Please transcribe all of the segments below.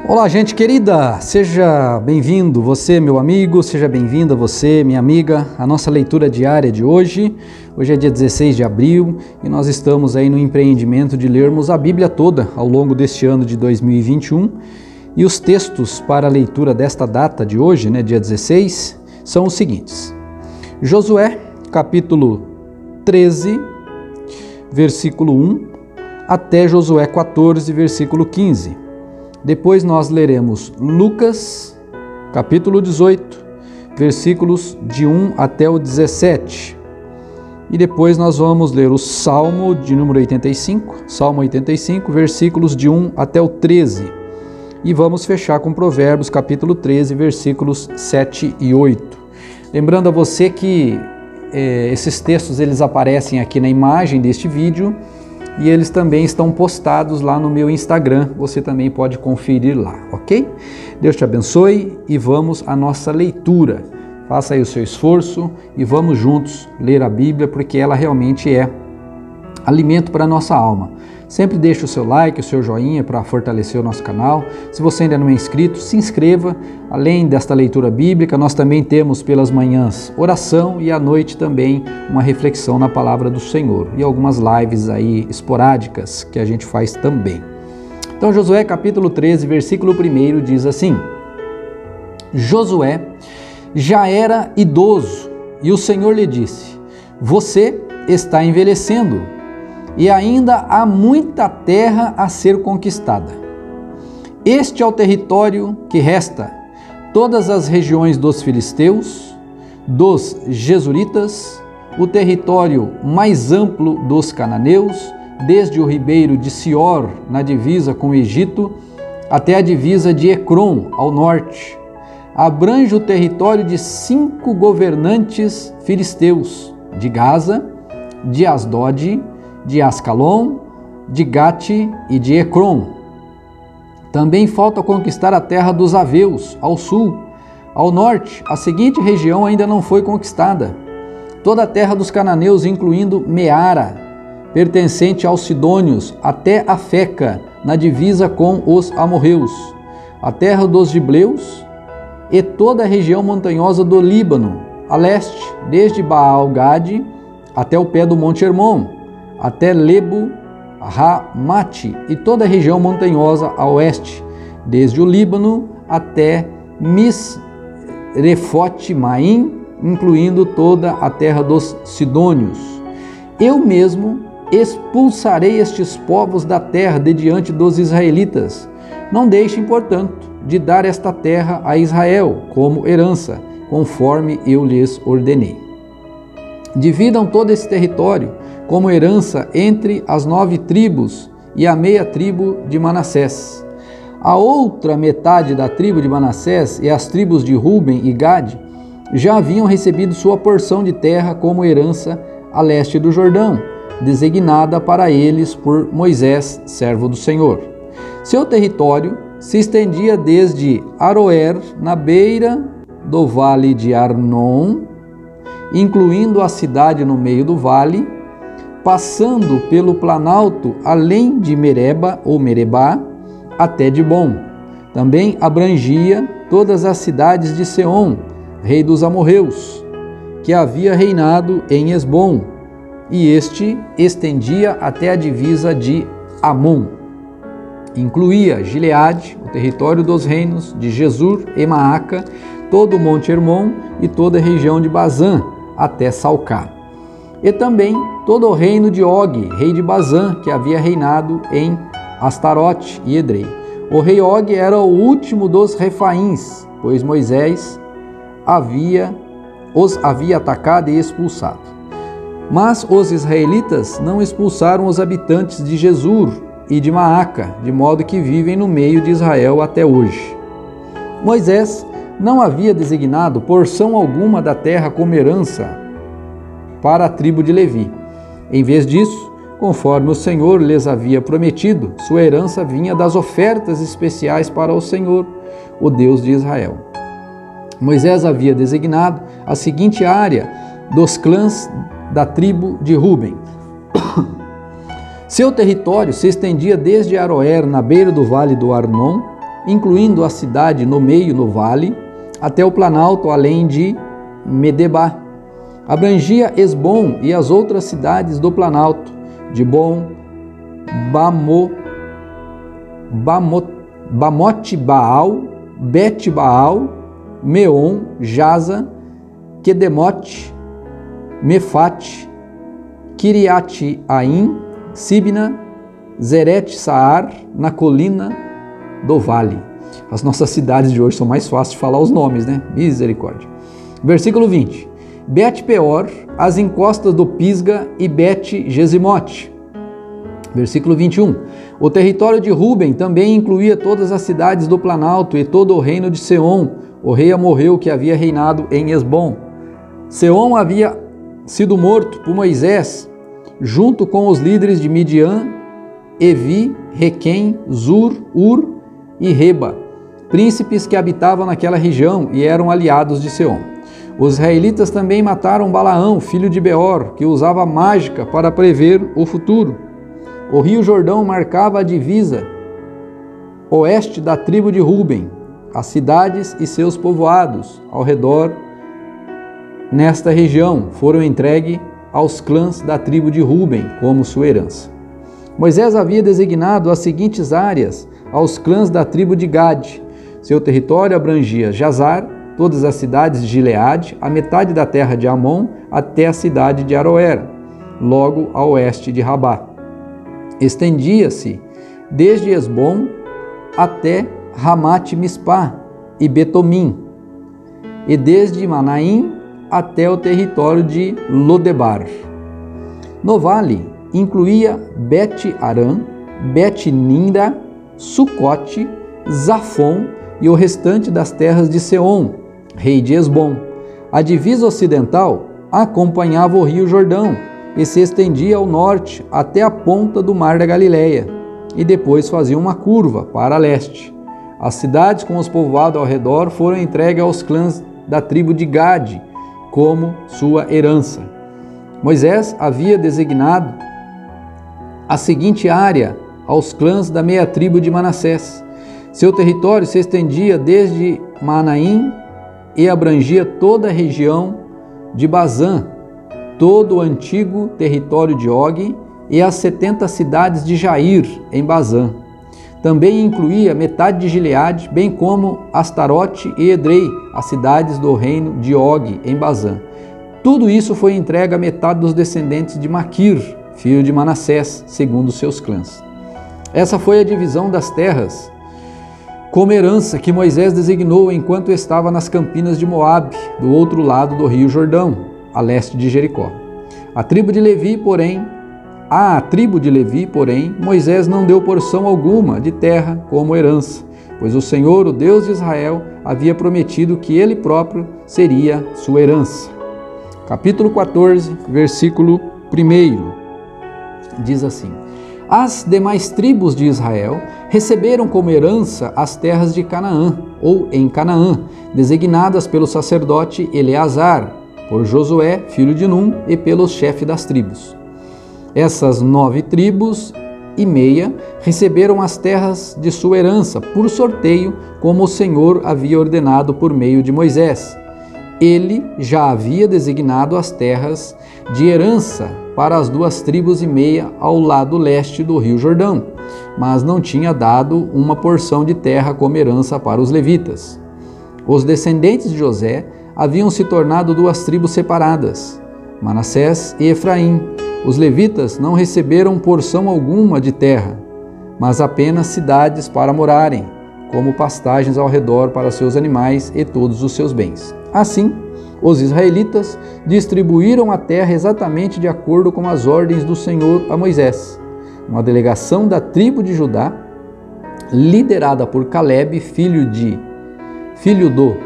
Olá, gente querida, seja bem-vindo você, meu amigo, seja bem-vinda você, minha amiga, a nossa leitura diária de hoje. Hoje é dia 16 de abril e nós estamos aí no empreendimento de lermos a Bíblia toda ao longo deste ano de 2021. E os textos para a leitura desta data de hoje, dia 16, são os seguintes. Josué, capítulo 13, versículo 1, até Josué 14, versículo 15. Depois nós leremos Lucas, capítulo 18, versículos de 1 até o 17. E depois nós vamos ler o Salmo de número 85, Salmo 85, versículos de 1 até o 13. E vamos fechar com Provérbios, capítulo 13, versículos 7 e 8. Lembrando a você que esses textos eles aparecem aqui na imagem deste vídeo, e eles também estão postados lá no meu Instagram, você também pode conferir lá, ok? Deus te abençoe e vamos à nossa leitura. Faça aí o seu esforço e vamos juntos ler a Bíblia, porque ela realmente é alimento para a nossa alma. Sempre deixe o seu like, o seu joinha para fortalecer o nosso canal. Se você ainda não é inscrito, se inscreva. Além desta leitura bíblica, nós também temos pelas manhãs oração e à noite também uma reflexão na palavra do Senhor. E algumas lives aí esporádicas que a gente faz também. Então Josué capítulo 13, versículo 1 diz assim: Josué já era idoso e o Senhor lhe disse: você está envelhecendo e ainda há muita terra a ser conquistada. Este é o território que resta: todas as regiões dos filisteus, dos jesuritas, o território mais amplo dos cananeus, desde o ribeiro de Sior, na divisa com o Egito, até a divisa de Ecrom, ao norte. Abrange o território de 5 governantes filisteus, de Gaza, de Asdod, de Ascalon, de Gate e de Ecrom. Também falta conquistar a terra dos Aveus, ao sul. Ao norte, a seguinte região ainda não foi conquistada: toda a terra dos cananeus, incluindo Meara, pertencente aos sidônios, até a Feca, na divisa com os amorreus, a terra dos gibleus e toda a região montanhosa do Líbano, a leste, desde Baal-Gade até o pé do Monte Hermon, até Lebo Hamate e toda a região montanhosa a oeste, desde o Líbano até Misrefote-Maim, incluindo toda a terra dos sidônios. Eu mesmo expulsarei estes povos da terra de diante dos israelitas. Não deixem, portanto, de dar esta terra a Israel como herança, conforme eu lhes ordenei. Dividam todo esse território como herança entre as 9 tribos e a meia tribo de Manassés. A outra metade da tribo de Manassés e as tribos de Ruben e Gade já haviam recebido sua porção de terra como herança a leste do Jordão, designada para eles por Moisés, servo do Senhor. Seu território se estendia desde Aroer, na beira do vale de Arnon, incluindo a cidade no meio do vale, passando pelo planalto além de Mereba ou Merebá até Dibom. Também abrangia todas as cidades de Seom, rei dos amorreus, que havia reinado em Esbom, e este estendia até a divisa de Amon. Incluía Gileade, o território dos reinos de Jesur e Maaca, todo o Monte Hermon e toda a região de Bazã até Salcá. E também todo o reino de Og, rei de Bazã, que havia reinado em Astarote e Edrei. O rei Og era o último dos Refaíns, pois Moisés os havia atacado e expulsado. Mas os israelitas não expulsaram os habitantes de Jesur e de Maaca, de modo que vivem no meio de Israel até hoje. Moisés não havia designado porção alguma da terra como herança para a tribo de Levi. Em vez disso, conforme o Senhor lhes havia prometido, sua herança vinha das ofertas especiais para o Senhor, o Deus de Israel. Moisés havia designado a seguinte área dos clãs da tribo de Ruben. Seu território se estendia desde Aroer, na beira do vale do Arnon, incluindo a cidade no meio, no vale, até o planalto, além de Medebá. Abrangia Esbom e as outras cidades do planalto, Dibon, Bamote Baal, Bet Baal, Meon, Jaza, Kedemote, Mefate, Kiriat Aim, Sibna, Zeret Saar, na colina do vale. As nossas cidades de hoje são mais fáceis de falar os nomes, né? Misericórdia. Versículo 20. Bet Peor, as encostas do Pisga e Bet Gesimote. Versículo 21. O território de Ruben também incluía todas as cidades do Planalto e todo o reino de Seom, o rei amorreu que havia reinado em Esbom. Seom havia sido morto por Moisés, junto com os líderes de Midian, Evi, Requém, Zur, Ur e Reba, príncipes que habitavam naquela região e eram aliados de Seom. Os israelitas também mataram Balaão, filho de Beor, que usava mágica para prever o futuro. O rio Jordão marcava a divisa oeste da tribo de Ruben, as cidades e seus povoados ao redor nesta região foram entregues aos clãs da tribo de Ruben como sua herança. Moisés havia designado as seguintes áreas aos clãs da tribo de Gade. Seu território abrangia Jazar, todas as cidades de Gileade, a metade da terra de Amon até a cidade de Aroer, logo a oeste de Rabá. Estendia-se desde Esbom até Ramat-Mispá e Betomim, e desde Manaim até o território de Lodebar. No vale, incluía Bet-Aram, Bet-Ninda, Sucote, Zafon e o restante das terras de Seom, rei de Esbom. A divisa ocidental acompanhava o rio Jordão e se estendia ao norte até a ponta do mar da Galileia, e depois fazia uma curva para leste. As cidades com os povoados ao redor foram entregues aos clãs da tribo de Gade como sua herança. Moisés havia designado a seguinte área aos clãs da meia tribo de Manassés. Seu território se estendia desde Manaim e abrangia toda a região de Bazã, todo o antigo território de Og e as 70 cidades de Jair, em Bazã. Também incluía metade de Gileade, bem como Astarote e Edrei, as cidades do reino de Og, em Bazã. Tudo isso foi entregue à metade dos descendentes de Maquir, filho de Manassés, segundo seus clãs. Essa foi a divisão das terras como herança que Moisés designou enquanto estava nas campinas de Moabe, do outro lado do rio Jordão, a leste de Jericó. À tribo de Levi, porém, Moisés não deu porção alguma de terra como herança, pois o Senhor, o Deus de Israel, havia prometido que ele próprio seria sua herança. Capítulo 14, versículo 1, diz assim: As demais tribos de Israel receberam como herança as terras de Canaã, ou em Canaã, designadas pelo sacerdote Eleazar, por Josué, filho de Num, e pelos chefes das tribos. Essas 9 tribos e meia receberam as terras de sua herança por sorteio, como o Senhor havia ordenado por meio de Moisés. Ele já havia designado as terras de herança para as 2 tribos e meia ao lado leste do rio Jordão, mas não tinha dado uma porção de terra como herança para os levitas. Os descendentes de José haviam se tornado 2 tribos separadas, Manassés e Efraim. Os levitas não receberam porção alguma de terra, mas apenas cidades para morarem, como pastagens ao redor para seus animais e todos os seus bens. Assim, os israelitas distribuíram a terra exatamente de acordo com as ordens do Senhor a Moisés. Uma delegação da tribo de Judá, liderada por Caleb, filho do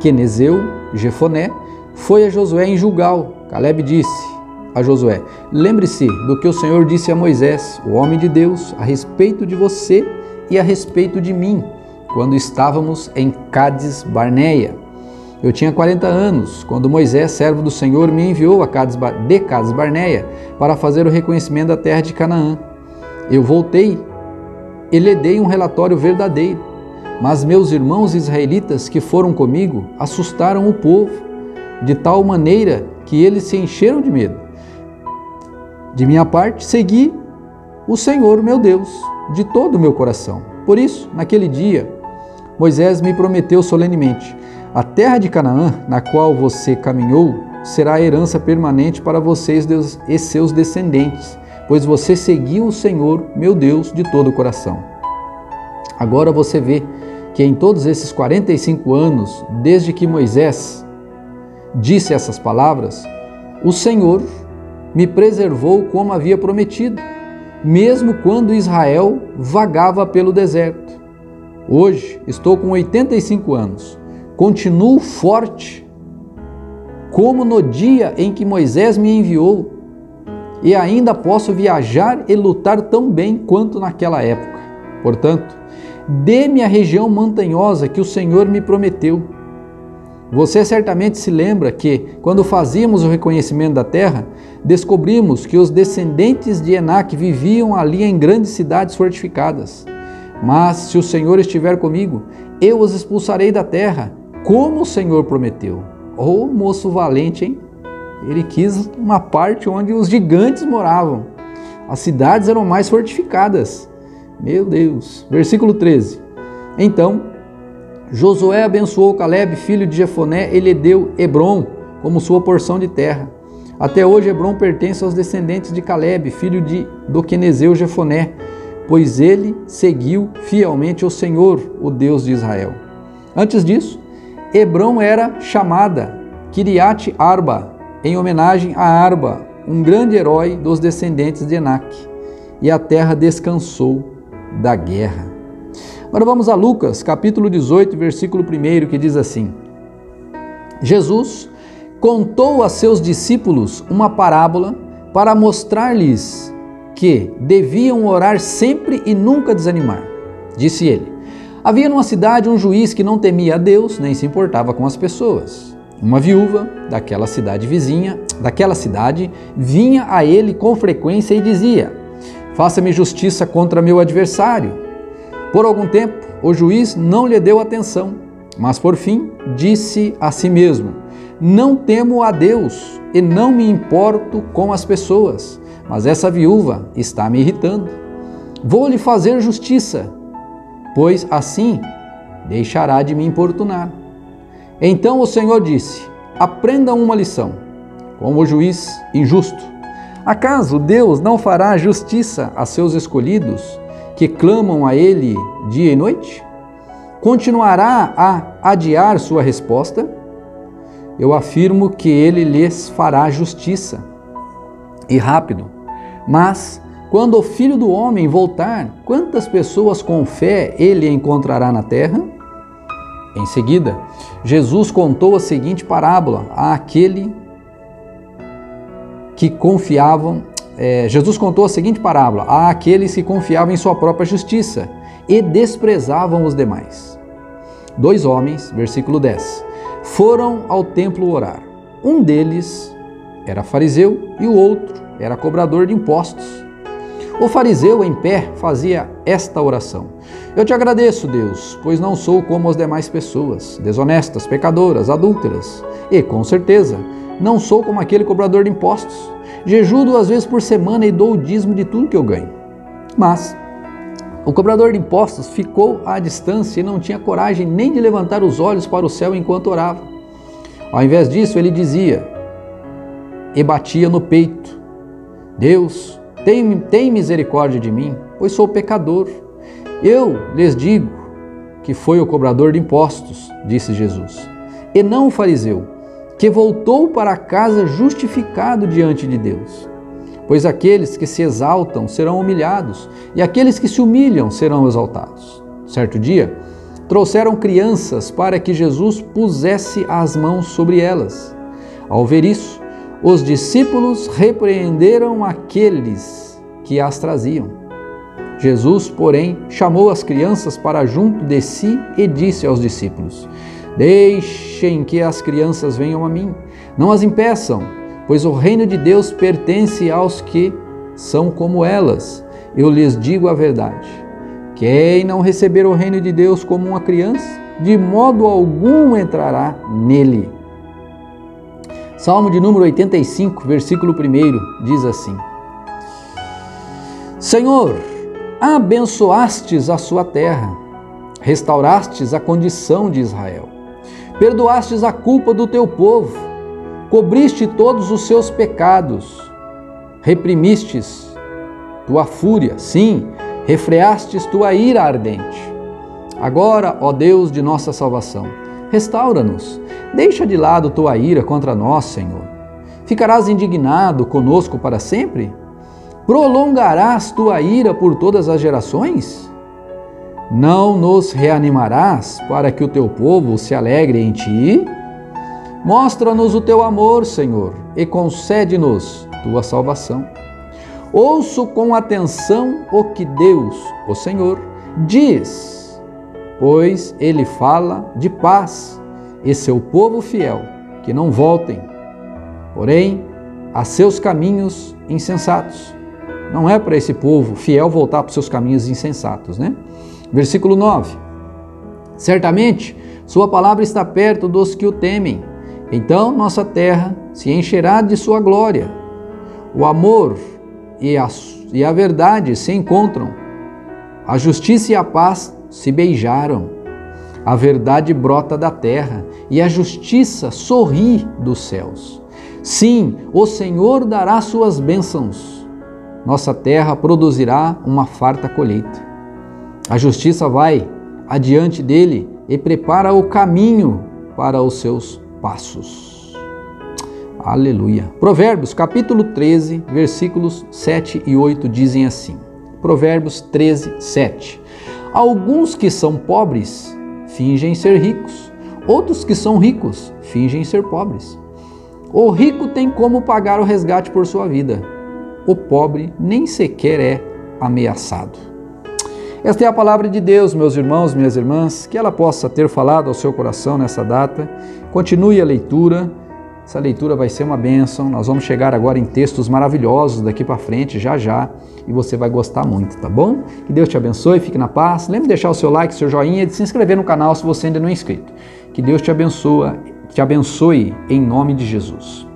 Quenezeu, Jefoné, foi a Josué em Gilgal. Caleb disse a Josué: Lembre-se do que o Senhor disse a Moisés, o homem de Deus, a respeito de você e a respeito de mim, quando estávamos em Cades Barneia. Eu tinha 40 anos, quando Moisés, servo do Senhor, me enviou a Cades Barneia para fazer o reconhecimento da terra de Canaã. Eu voltei e lhe dei um relatório verdadeiro. Mas meus irmãos israelitas que foram comigo assustaram o povo, de tal maneira que eles se encheram de medo. De minha parte, segui o Senhor meu Deus de todo o meu coração. Por isso, naquele dia, Moisés me prometeu solenemente: a terra de Canaã, na qual você caminhou, será a herança permanente para vocês e seus descendentes, pois você seguiu o Senhor meu Deus de todo o coração. Agora você vê que em todos esses 45 anos, desde que Moisés disse essas palavras, o Senhor me preservou como havia prometido, mesmo quando Israel vagava pelo deserto. Hoje estou com 85 anos, continuo forte, como no dia em que Moisés me enviou, e ainda posso viajar e lutar tão bem quanto naquela época. Portanto, dê-me a região montanhosa que o Senhor me prometeu. Você certamente se lembra que, quando fazíamos o reconhecimento da terra, descobrimos que os descendentes de Enaque viviam ali em grandes cidades fortificadas. Mas, se o Senhor estiver comigo, eu os expulsarei da terra, como o Senhor prometeu. Oh, moço valente, hein? Ele quis uma parte onde os gigantes moravam. As cidades eram mais fortificadas. Meu Deus. Versículo 13. Então, Josué abençoou Calebe, filho de Jefoné, e lhe deu Hebrom como sua porção de terra. Até hoje Hebrom pertence aos descendentes de Calebe, filho do quenezeu Jefoné, pois ele seguiu fielmente o Senhor, o Deus de Israel. Antes disso, Hebrom era chamada Kiriat Arba, em homenagem a Arba, um grande herói dos descendentes de Enaque, e a terra descansou da guerra. Agora vamos a Lucas, capítulo 18, versículo 1, que diz assim: Jesus contou a seus discípulos uma parábola para mostrar-lhes que deviam orar sempre e nunca desanimar. Disse ele: havia numa cidade um juiz que não temia a Deus, nem se importava com as pessoas. Uma viúva daquela cidade vinha a ele com frequência e dizia: faça-me justiça contra meu adversário. Por algum tempo, o juiz não lhe deu atenção, mas por fim disse a si mesmo: não temo a Deus e não me importo com as pessoas, mas essa viúva está me irritando. Vou-lhe fazer justiça, pois assim deixará de me importunar. Então o Senhor disse: aprendam uma lição com o juiz injusto. Acaso Deus não fará justiça a seus escolhidos, que clamam a Ele dia e noite? Continuará a adiar sua resposta? Eu afirmo que Ele lhes fará justiça, e rápido. Mas, quando o Filho do Homem voltar, quantas pessoas com fé Ele encontrará na terra? Em seguida, Jesus contou a seguinte parábola àqueles que confiavam em sua própria justiça e desprezavam os demais. 2 homens, versículo 10, foram ao templo orar. Um deles era fariseu e o outro era cobrador de impostos. O fariseu, em pé, fazia esta oração: eu te agradeço, Deus, pois não sou como as demais pessoas, desonestas, pecadoras, adúlteras, e, com certeza, não sou como aquele cobrador de impostos. Jejuo 2 vezes por semana e dou o dízimo de tudo que eu ganho. Mas o cobrador de impostos ficou à distância e não tinha coragem nem de levantar os olhos para o céu enquanto orava. Ao invés disso, ele dizia e batia no peito: Deus, tem misericórdia de mim, pois sou pecador. Eu lhes digo que foi o cobrador de impostos, disse Jesus, e não o fariseu, que voltou para casa justificado diante de Deus. Pois aqueles que se exaltam serão humilhados, e aqueles que se humilham serão exaltados. Certo dia, trouxeram crianças para que Jesus pusesse as mãos sobre elas. Ao ver isso, os discípulos repreenderam aqueles que as traziam. Jesus, porém, chamou as crianças para junto de si e disse aos discípulos: deixem que as crianças venham a mim, não as impeçam, pois o reino de Deus pertence aos que são como elas. Eu lhes digo a verdade: Quem não receber o reino de Deus como uma criança, de modo algum entrará nele. Salmo de número 85, versículo 1, diz assim: Senhor, abençoastes a sua terra, restaurastes a condição de Israel, perdoastes a culpa do teu povo, cobriste todos os seus pecados, reprimistes tua fúria, sim, refreastes tua ira ardente. Agora, ó Deus de nossa salvação, restaura-nos, deixa de lado tua ira contra nós, Senhor. Ficarás indignado conosco para sempre? Prolongarás tua ira por todas as gerações? Não nos reanimarás para que o teu povo se alegre em ti? Mostra-nos o teu amor, Senhor, e concede-nos tua salvação. Ouço com atenção o que Deus, o Senhor, diz, pois Ele fala de paz e seu povo fiel, que não voltem, porém, a seus caminhos insensatos. Não é para esse povo fiel voltar para os seus caminhos insensatos, né? Versículo 9. Certamente, sua palavra está perto dos que o temem. Então, nossa terra se encherá de sua glória. O amor e a verdade se encontram. A justiça e a paz se beijaram. A verdade brota da terra e a justiça sorri dos céus. Sim, o Senhor dará suas bênçãos. Nossa terra produzirá uma farta colheita. A justiça vai adiante dele e prepara o caminho para os seus passos. Aleluia. Provérbios, capítulo 13, versículos 7 e 8 dizem assim. Provérbios 13, 7. Alguns que são pobres fingem ser ricos, outros que são ricos fingem ser pobres. O rico tem como pagar o resgate por sua vida. O pobre nem sequer é ameaçado. Esta é a palavra de Deus, meus irmãos, minhas irmãs, que ela possa ter falado ao seu coração nessa data. Continue a leitura. Essa leitura vai ser uma bênção. Nós vamos chegar agora em textos maravilhosos daqui para frente, já, e você vai gostar muito, tá bom? Que Deus te abençoe, fique na paz. Lembre de deixar o seu like, seu joinha e de se inscrever no canal se você ainda não é inscrito. Que Deus te abençoe em nome de Jesus.